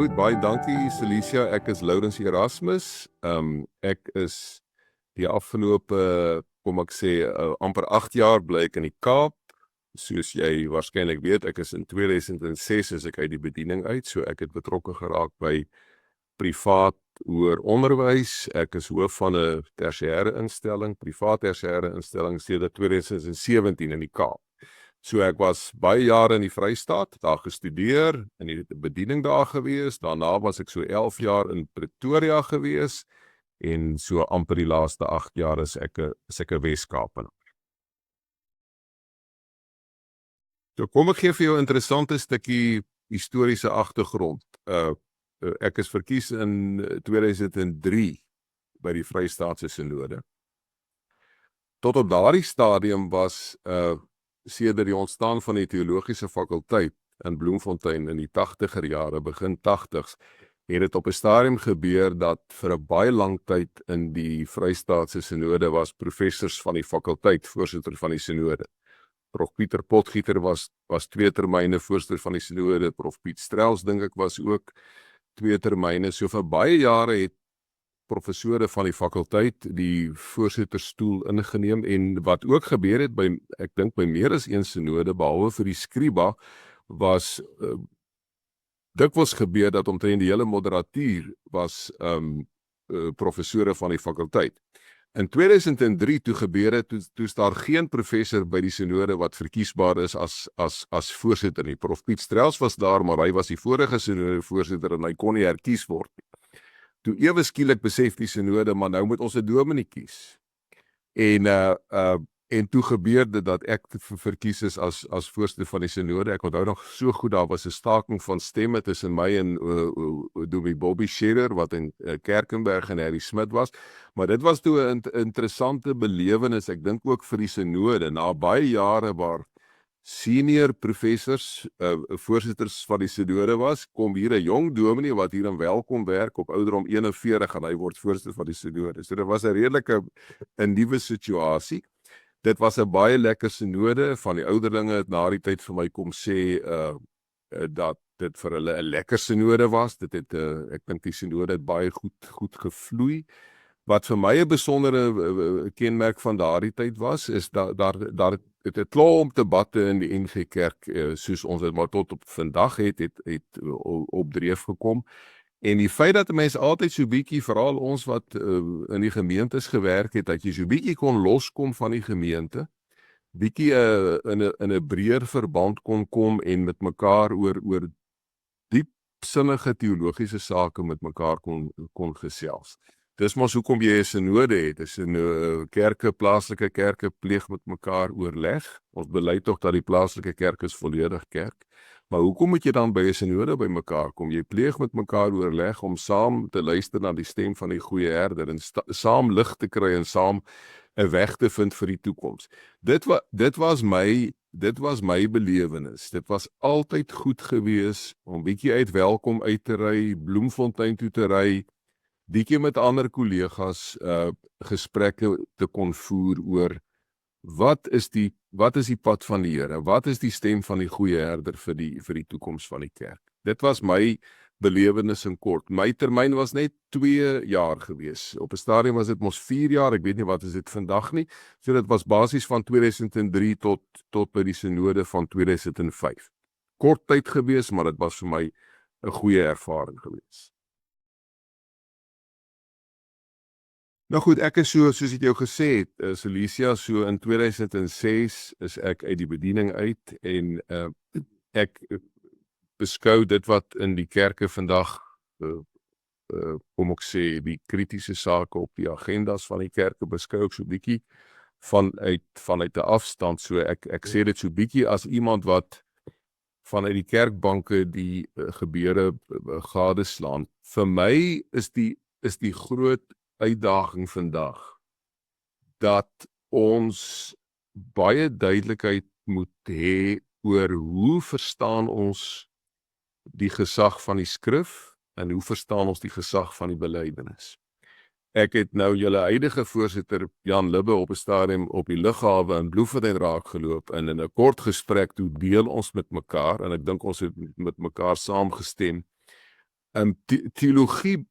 Goed, baie dankie Celicia, ek is Lourens Erasmus. Ek is die afgelope, kom ek sê, amper 8 jaar bly ek in die Kaap. Soos jy waarskynlik weet, ek is in 2006 is ek uit die bediening uit, so ek het betrokke geraak by privaat hoër onderwys. Ek is hoof van 'n tersiêre instelling, privaat tersiêre instelling sedert 2017 in die Kaap. So ek was baie jare in die Vrystaat, daar gestudeer, in die bediening daar gewees, daarna was ek so 11 jaar in Pretoria gewees, en so amper die laaste 8 jaar is ek 'n Wes-Kaapenaar. So kom ek gee vir jou 'n interessante stukkie historiese agtergrond. Ek is verkies in 2003 by die Vrystaatse Sinode. Tot op daardie stadium was sedert die ontstaan van die teologiese fakulteit in Bloemfontein in die 80er jare, begin 80s, het dit op 'n stadium gebeur dat vir 'n baie lang tyd in die Vrystaatse Sinode was professors van die fakulteit, voorsitter van die Sinode. Prof Pieter Potgieter was 2 termyne voorsitter van die Sinode, Prof Piet Strauss dink ek was ook 2 termyne, so vir baie jare het professore van die fakulteit die voorsitterstoel ingeneem, en wat ook gebeur het by, ek dink by meer as een sinode, behalwe vir die skriba, was dikwels gebeur dat omtrent die hele moderatuur was professore van die fakulteit. In 2003 toe gebeur het, toe is daar geen professor by die sinode wat verkiesbaar is as voorsitter nie. Prof Piet Strauss was daar, maar hy was die vorige sinode voorsitter en hy kon nie herkies word nie. Toe ewe skielik besef die sinode, maar nou moet ons 'n dominee kies. En toe gebeur dit dat ek verkies is as voorsitter van die sinode. Ek onthou nog so goed, daar was 'n staking van stemme tussen my en Dominee Bobby Scherer, wat in Kerkenberg, en Harry Smit was. Maar dit was toe 'n interessante belewenis, ek dink ook vir die sinode, na baie jare waar senior professors, voorsitters van die sinode was, kom hier 'n jong dominee wat hier in Welkom werk op ouderdom 41 en hy word voorsitter van die sinode. So dit was 'n redelike 'n nuwe situasie. Dit was 'n baie lekker sinode. Van die ouderlinge het na die tyd vir my kom sê dat dit vir hulle 'n lekker sinode was. Dit het ek dink die sinode het baie goed gevloei. Wat vir my 'n besondere kenmerk van daardie tyd was, is daar het 'n klomp debatte in die NG Kerk, soos ons dit maar tot op vandag het op dreef gekom. En die feit dat 'n mens altyd so bietjie, veral ons wat in die gemeentes gewerk het, dat jy so bietjie kon loskom van die gemeente, bietjie in 'n breër verband kon kom en met mekaar oor diepsinnige teologiese sake met mekaar kon gesels. Dis mos hoekom jy 'n sinode het. Dis 'n plaaslike kerke pleeg met mekaar oorleg. Ons bely tog dat die plaaslike kerk is volledig kerk. Maar hoekom moet jy dan by 'n sinode by mekaar kom? Jy pleeg met mekaar oorleg om saam te luister na die stem van die goeie herder en saam lig te kry en saam 'n weg te vind vir die toekoms. Dit was my belewenis. Dit was altyd goed gewees om bietjie uit Welkom uit te ry, Bloemfontein toe te ry, bietjie met ander kollegas gesprekke te kon voer oor wat is die pad van die Here? Wat is die stem van die goeie herder vir die toekoms van die kerk? Dit was my belewenis in kort. My termyn was net 2 jaar gewees. Op 'n stadium was dit mos 4 jaar, ek weet nie wat is dit vandag nie. So dit was basies van 2003 tot by die sinode van 2005. Kort tyd gewees, maar dit was vir my 'n goeie ervaring gewees. Nou goed, ek is soos ek jou gesê het, Celicia, so in 2006 is ek uit die bediening uit, en ek beskou dit wat in die kerke vandag, kom ek sê, die kritiese sake op die agendas van die kerke, beskou ek so bietjie vanuit 'n afstand. So ek sê dit so bietjie as iemand wat vanuit die kerkbanke die gebeure gadeslaan. Vir my is die groot uitdaging vandag dat ons baie duidelikheid moet hê oor hoe verstaan ons die gesag van die skrif en hoe verstaan ons die gesag van die belydenis. Ek het nou julle huidige voorsitter Jan Libbe op 'n stadium op die lughawe in Bloemfontein raak geloop, en in 'n kort gesprek toe deel ons met mekaar, en ek dink ons het met mekaar saamgestem Teologie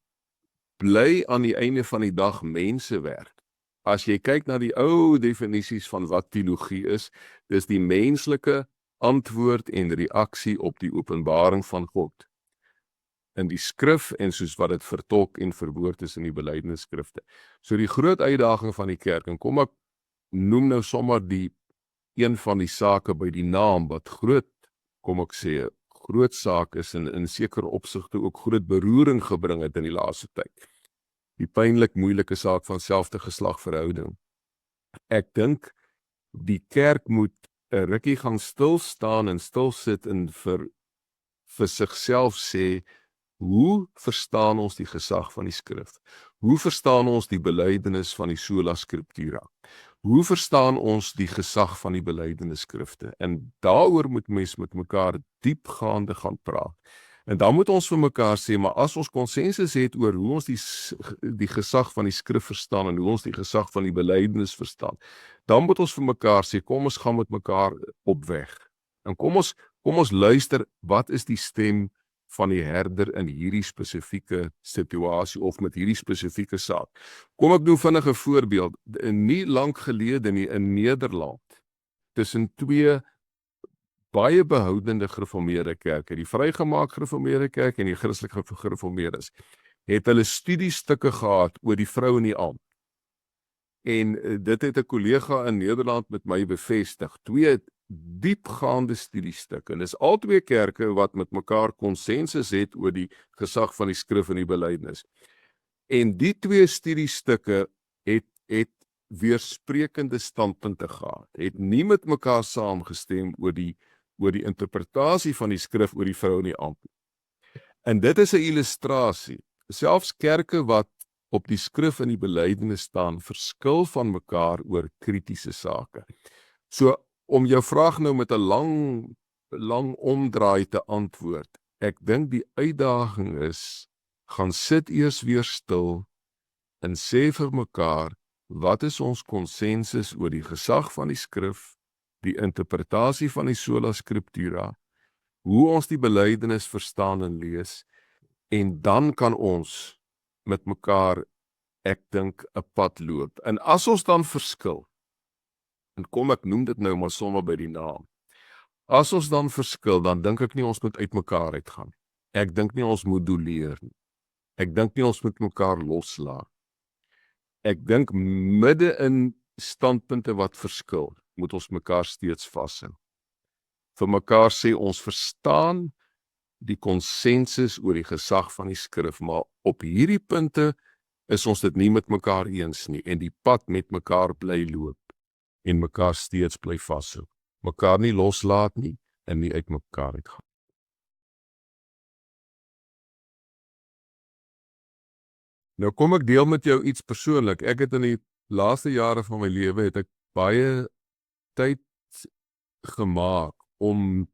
bly aan die einde van die dag mensewerk. As jy kyk na die ou definisies van wat teologie is, dis die menslike antwoord en reaksie op die openbaring van God in die skrif en soos wat dit vertolk en verwoord is in die belydenisskrifte. So die groot uitdaging van die kerk, en kom ek noem nou sommer een van die sake by die naam wat groot, kom ek sê, groot saak is en in sekere opsigte ook groot beroering gebring het in die laaste tyd. Die pynlik moeilike saak van selfde geslagverhouding. Ek dink die kerk moet 'n rukkie gaan stil staan en stil sit en vir sigself sê, hoe verstaan ons die gesag van die skrif? Hoe verstaan ons die belydenis van die sola scriptura? Hoe verstaan ons die gesag van die belydenisskrifte? En daaroor moet mens met mekaar diepgaande gaan praat. En dan moet ons vir mekaar sê, maar as ons konsensus het oor hoe ons die gesag van die skrif verstaan en hoe ons die gesag van die belydenis verstaan, dan moet ons vir mekaar sê, kom ons gaan met mekaar op weg. En kom ons luister, wat is die stem van die herder in hierdie spesifieke situasie of met hierdie spesifieke saak. Kom ek doen vinnig 'n voorbeeld. Nie lank gelede nie in Nederland, tussen twee baie behoudende gereformeerde kerke, die vrygemaak gereformeerde kerk en die Christelike gereformeerdes, het hulle studiestukke gehad oor die vrou in die ambt. En dit het 'n kollega in Nederland met my bevestig. Twee diepgaande studiestukke. En dis al twee kerke wat met mekaar konsensus het oor die gesag van die skrif en die belydenis. En die twee studiestukke het weersprekende standpunte gehad. Het nie met mekaar saamgestem oor die interpretasie van die skrif oor die vrou in die ambt. En dit is 'n illustrasie. Selfs kerke wat op die skrif en die belydenis staan, verskil van mekaar oor kritiese sake. So, om jou vraag nou met 'n lang omdraai te antwoord, ek dink die uitdaging is, gaan sit eers weer stil en sê vir mekaar, wat is ons konsensus oor die gesag van die skrif, die interpretasie van die sola scriptura, hoe ons die belydenis verstaan en lees, en dan kan ons met mekaar, ek dink, 'n pad loop. En as ons dan verskil, en kom ek noem dit nou maar sommer by die naam, as ons dan verskil, dan dink ek nie ons moet uit mekaar uitgaan. Ek dink nie ons moet doleer nie. Ek dink nie ons moet mekaar loslaat. Ek dink midde in standpunte wat verskil, moet ons mekaar steeds vashou. Vir mekaar sê ons verstaan die konsensus oor die gesag van die skrif, maar op hierdie punte is ons dit nie met mekaar eens nie, en die pad met mekaar bly loop, en mekaar steeds bly vashou. Mekaar nie loslaat nie, en nie uit mekaar uitgaan. Nou kom ek deel met jou iets persoonlik. Ek het in die laaste jare van my lewe, het ek baie tyd gemaak om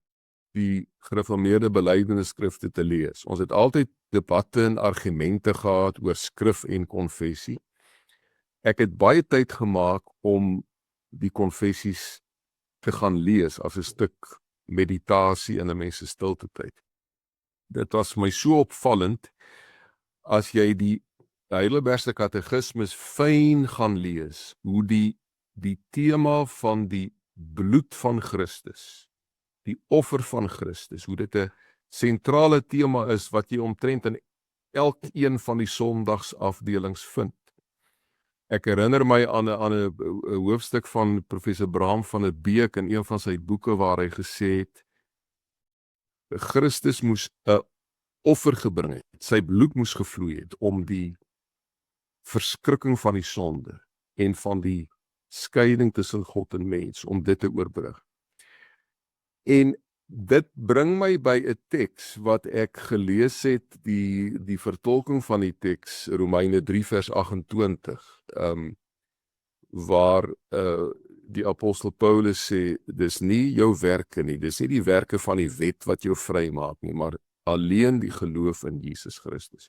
die gereformeerde belydenisskrifte te lees. Ons het altyd debatte en argumente gehad oor skrif en konfessie. Ek het baie tyd gemaak om die konfessies te gaan lees as 'n stuk meditasie in 'n mens se stilte tyd. Dit was my so opvallend, as jy die Heidelbergse Katekismes fyn gaan lees, hoe die tema van die bloed van Christus, die offer van Christus, hoe dit 'n sentrale tema is wat jy omtrent in elkeen van die sondagsafdelings vind. Ek herinner my aan 'n hoofstuk van professor Bram van der Beek in een van sy boeke waar hy gesê het, Christus moes 'n offer gebring het, sy bloed moes gevloei het om die verskrikking van die sonde en van die skeiding tussen God en mens, om dit te oorbrug. En dit bring my by 'n teks wat ek gelees het, die vertolking van die teks, Romeine 3 vers 28, waar die apostel Paulus sê, dis nie jou werke nie, dis nie die werke van die wet wat jou vrymaak nie, maar alleen die geloof in Jesus Christus.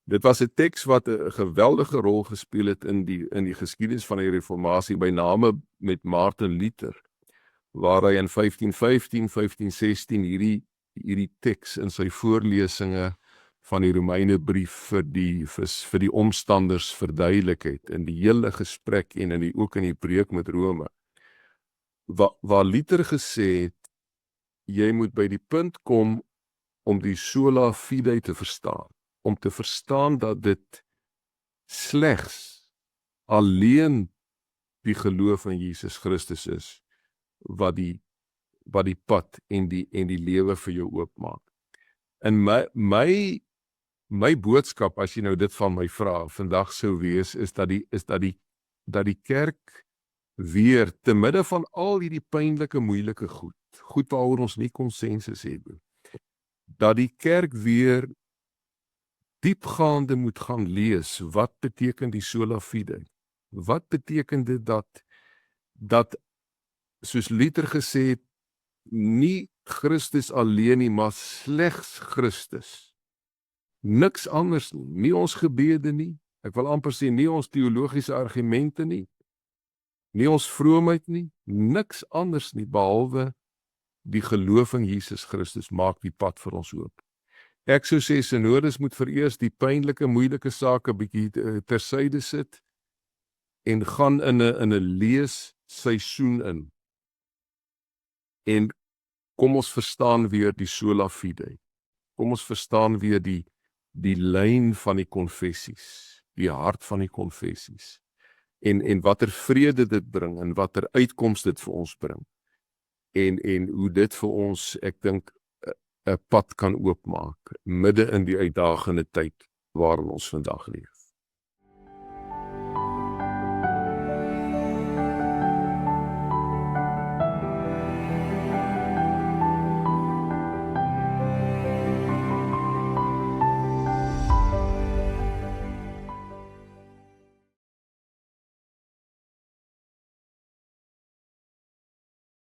Dit was 'n teks wat 'n geweldige rol gespeel het in die geskiedenis van die reformatie, by name met Martin Luther, waar hy in 1515, 1516 hierdie teks in sy voorlesinge van die Romeinebrief vir die omstanders verduidelik het in die hele gesprek en ook in die preek met Rome, waar Luther gesê het, jy moet by die punt kom om die sola fide te verstaan, om te verstaan dat dit slegs alleen die geloof in Jesus Christus is, wat die pad en die lewe vir jou oopmaak. En my boodskap, as jy nou dit van my vra, vandag sou wees, is dat die kerk weer, te midde van al hierdie pynlike, moeilike goed waaroor ons nie konsensus het, dat die kerk weer diepgaande moet gaan lees, wat beteken die sola fide? Wat beteken dit dat soos Luther gesê het, nie Christus alleen nie, maar slegs Christus. Niks anders nie ons gebede nie, ek wil amper sê nie ons teologiese argumente nie ons vroomheid nie, niks anders nie, behalwe die geloof in Jesus Christus maak die pad vir ons oop. Ek sou sê, synodes moet vereers die pynlike, moeilike sake bietjie tersyde sit en gaan in 'n leesseisoen in. En kom ons verstaan weer die sola fide. Kom ons verstaan weer die lyn van die konfessies, die hart van die konfessies. En watter vrede dit bring, en watter uitkoms dit vir ons bring. En hoe dit vir ons, ek dink, 'n pad kan oopmaak, midde in die uitdagende tyd waarin ons vandag leef.